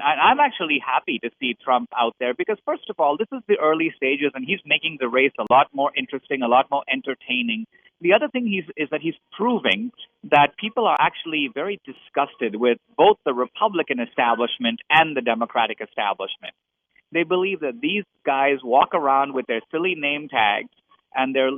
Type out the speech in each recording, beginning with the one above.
I'm actually happy to see Trump out there because, first of all, this is the early stages and he's making the race a lot more interesting, a lot more entertaining. The other thing is that he's proving that people are actually very disgusted with both the Republican establishment and the Democratic establishment. They believe that these guys walk around with their silly name tags and their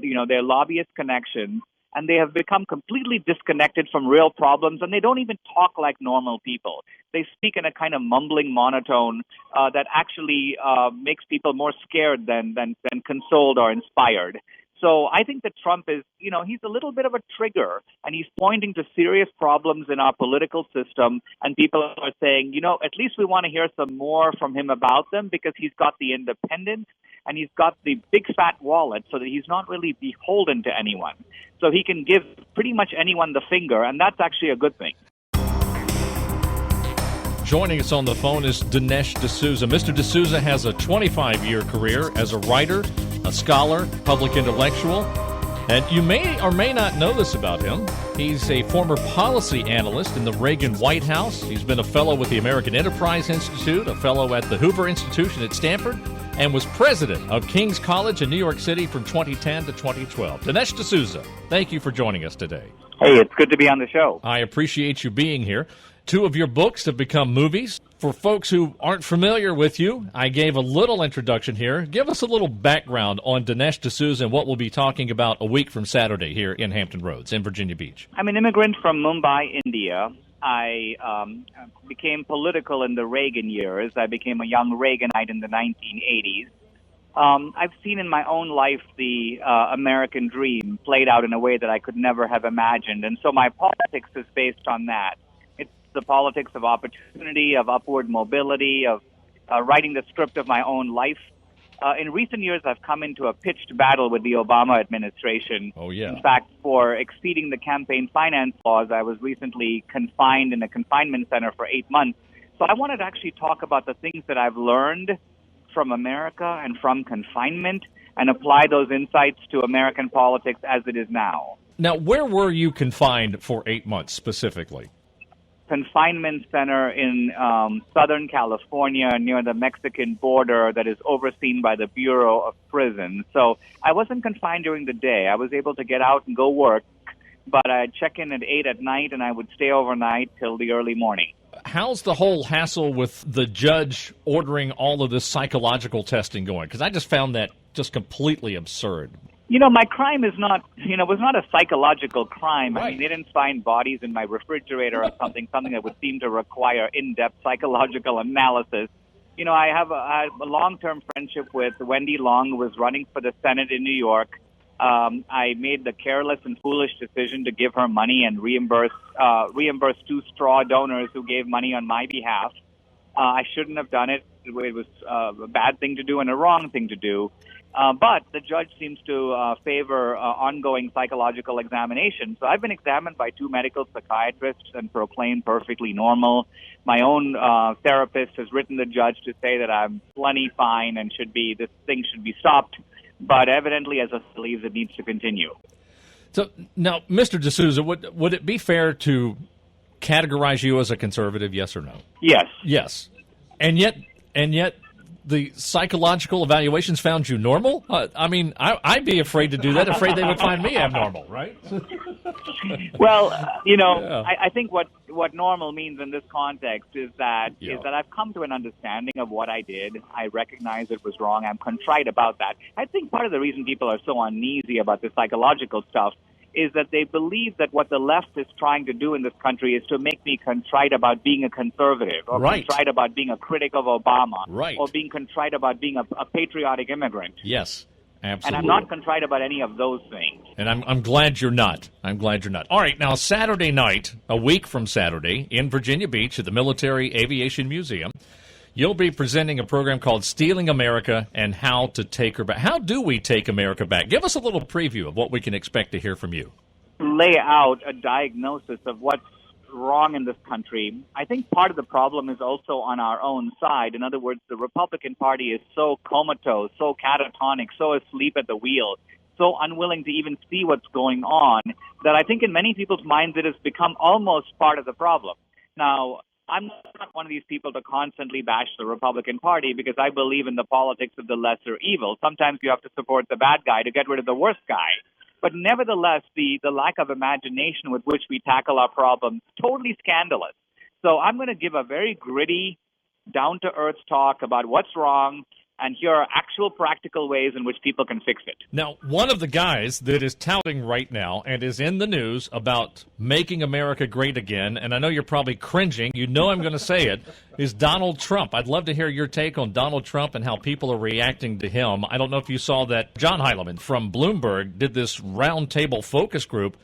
lobbyist connections, and they have become completely disconnected from real problems, and they don't even talk like normal people. They speak in a kind of mumbling monotone that actually makes people more scared than consoled or inspired. So I think that Trump is, he's a little bit of a trigger, and he's pointing to serious problems in our political system, and people are saying, at least we want to hear some more from him about them because he's got the independence and he's got the big fat wallet so that he's not really beholden to anyone. So he can give pretty much anyone the finger, and that's actually a good thing. Joining us on the phone is Dinesh D'Souza. Mr. D'Souza has a 25-year career as a writer, a scholar, public intellectual, and you may or may not know this about him. He's a former policy analyst in the Reagan White House. He's been a fellow with the American Enterprise Institute, a fellow at the Hoover Institution at Stanford, and was president of King's College in New York City from 2010 to 2012. Dinesh D'Souza, thank you for joining us today. Hey, it's good to be on the show. I appreciate you being here. 2 of your books have become movies. For folks who aren't familiar with you, I gave a little introduction here. Give us a little background on Dinesh D'Souza and what we'll be talking about a week from Saturday here in Hampton Roads in Virginia Beach. I'm an immigrant from Mumbai, India. I became political in the Reagan years. I became a young Reaganite in the 1980s. I've seen in my own life the American dream played out in a way that I could never have imagined. And so my politics is based on that. It's the politics of opportunity, of upward mobility, of writing the script of my own life. In recent years, I've come into a pitched battle with the Obama administration. Oh, yeah. In fact, for exceeding the campaign finance laws, I was recently confined in a confinement center for 8 months. So I wanted to actually talk about the things that I've learned from America and from confinement and apply those insights to American politics as it is now. Now, where were you confined for 8 months specifically? Confinement center in Southern California near the Mexican border that is overseen by the Bureau of Prisons. So I wasn't confined during the day. I was able to get out and go work, but I'd check in at 8 at night and I would stay overnight till the early morning. How's the whole hassle with the judge ordering all of this psychological testing going? Because I just found that just completely absurd. My crime is was not a psychological crime. Right. I mean, they didn't find bodies in my refrigerator or something that would seem to require in-depth psychological analysis. I have a long-term friendship with Wendy Long, who was running for the Senate in New York. I made the careless and foolish decision to give her money and reimburse 2 straw donors who gave money on my behalf. I shouldn't have done it. It was a bad thing to do and a wrong thing to do. But the judge seems to favor ongoing psychological examination. So I've been examined by 2 medical psychiatrists and proclaimed perfectly normal. My own therapist has written the judge to say that I'm plenty fine and this thing should be stopped. But evidently, as I believe, it needs to continue. So now, Mr. D'Souza, would it be fair to categorize you as a conservative, yes or no? Yes. Yes. And yet the psychological evaluations found you normal? I'd be afraid to do that, afraid they would find me abnormal, right? Well, Yeah. I think what normal means in this context is that I've come to an understanding of what I did. I recognize it was wrong. I'm contrite about that. I think part of the reason people are so uneasy about the psychological stuff is that they believe that what the left is trying to do in this country is to make me contrite about being a conservative or Right. contrite about being a critic of Obama Right. or being contrite about being a patriotic immigrant. Yes, absolutely. And I'm not contrite about any of those things. And I'm glad you're not. I'm glad you're not. All right, now Saturday night, a week from Saturday, in Virginia Beach at the Military Aviation Museum, you'll be presenting a program called Stealing America and How to Take Her Back. How do we take America back? Give us a little preview of what we can expect to hear from you. Lay out a diagnosis of what's wrong in this country. I think part of the problem is also on our own side. In other words, the Republican Party is so comatose, so catatonic, so asleep at the wheel, so unwilling to even see what's going on, that I think in many people's minds it has become almost part of the problem. Now, I'm not one of these people to constantly bash the Republican Party because I believe in the politics of the lesser evil. Sometimes you have to support the bad guy to get rid of the worst guy. But nevertheless, the lack of imagination with which we tackle our problems, totally scandalous. So I'm going to give a very gritty, down-to-earth talk about what's wrong, and here are actual practical ways in which people can fix it. Now, one of the guys that is touting right now and is in the news about making America great again, and I know you're probably cringing, you know I'm going to say it, is Donald Trump. I'd love to hear your take on Donald Trump and how people are reacting to him. I don't know if you saw that John Heilemann from Bloomberg did this roundtable focus group,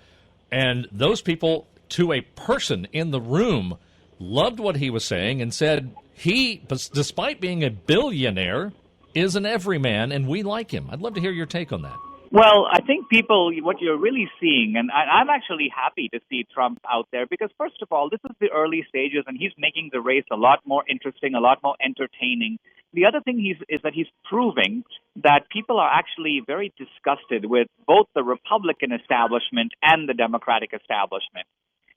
and those people, to a person in the room, loved what he was saying and said he, despite being a billionaire, is an everyman, and we like him. I'd love to hear your take on that. Well, I think people, what you're really seeing, and I'm actually happy to see Trump out there because, first of all, this is the early stages, and he's making the race a lot more interesting, a lot more entertaining. The other thing is that he's proving that people are actually very disgusted with both the Republican establishment and the Democratic establishment.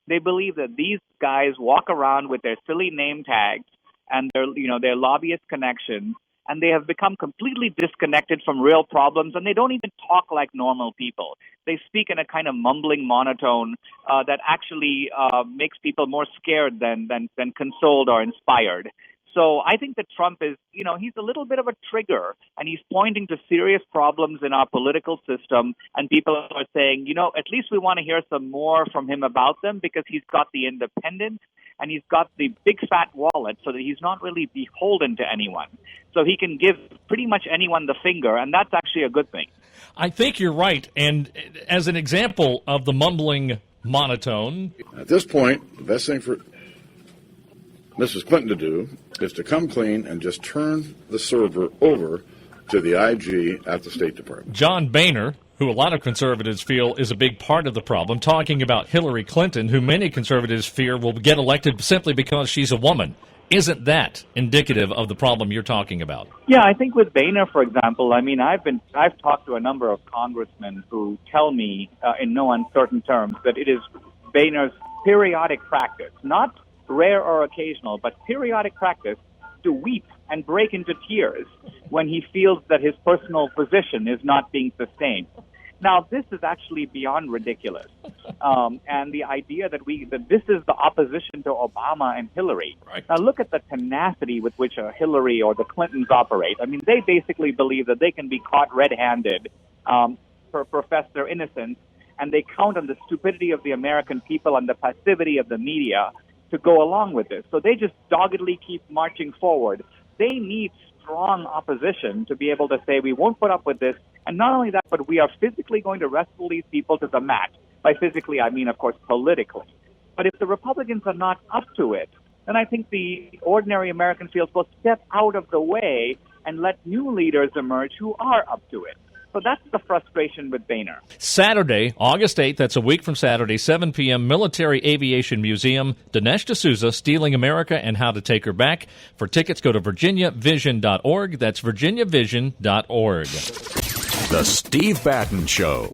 They believe that these guys walk around with their silly name tags and their lobbyist connections, and they have become completely disconnected from real problems, and they don't even talk like normal people. They speak in a kind of mumbling monotone that actually makes people more scared than consoled or inspired. So I think that Trump is, he's a little bit of a trigger, and he's pointing to serious problems in our political system, and people are saying, at least we want to hear some more from him about them because he's got the independence and he's got the big fat wallet so that he's not really beholden to anyone. So he can give pretty much anyone the finger, and that's actually a good thing. I think you're right, and as an example of the mumbling monotone. At this point, the best thing for Mrs. Clinton to do is to come clean and just turn the server over to the IG at the State Department. John Boehner, who a lot of conservatives feel is a big part of the problem, talking about Hillary Clinton, who many conservatives fear will get elected simply because she's a woman. Isn't that indicative of the problem you're talking about? Yeah, I think with Boehner, for example, I've talked to a number of congressmen who tell me in no uncertain terms that it is Boehner's periodic practice, not rare or occasional, but periodic practice to weep and break into tears when he feels that his personal position is not being sustained. Now, this is actually beyond ridiculous. And the idea that this is the opposition to Obama and Hillary. Right. Now, look at the tenacity with which Hillary or the Clintons operate. I mean, they basically believe that they can be caught red-handed, profess their innocence, and they count on the stupidity of the American people and the passivity of the media to go along with this. So they just doggedly keep marching forward. They need strong opposition to be able to say, we won't put up with this. And not only that, but we are physically going to wrestle these people to the mat. By physically, I mean, of course, politically. But if the Republicans are not up to it, then I think the ordinary American feels will step out of the way and let new leaders emerge who are up to it. So that's the frustration with Boehner. Saturday, August 8th, that's a week from Saturday, 7 p.m., Military Aviation Museum, Dinesh D'Souza, Stealing America and How to Take Her Back. For tickets, go to virginiavision.org. That's virginiavision.org. The Steve Batton Show.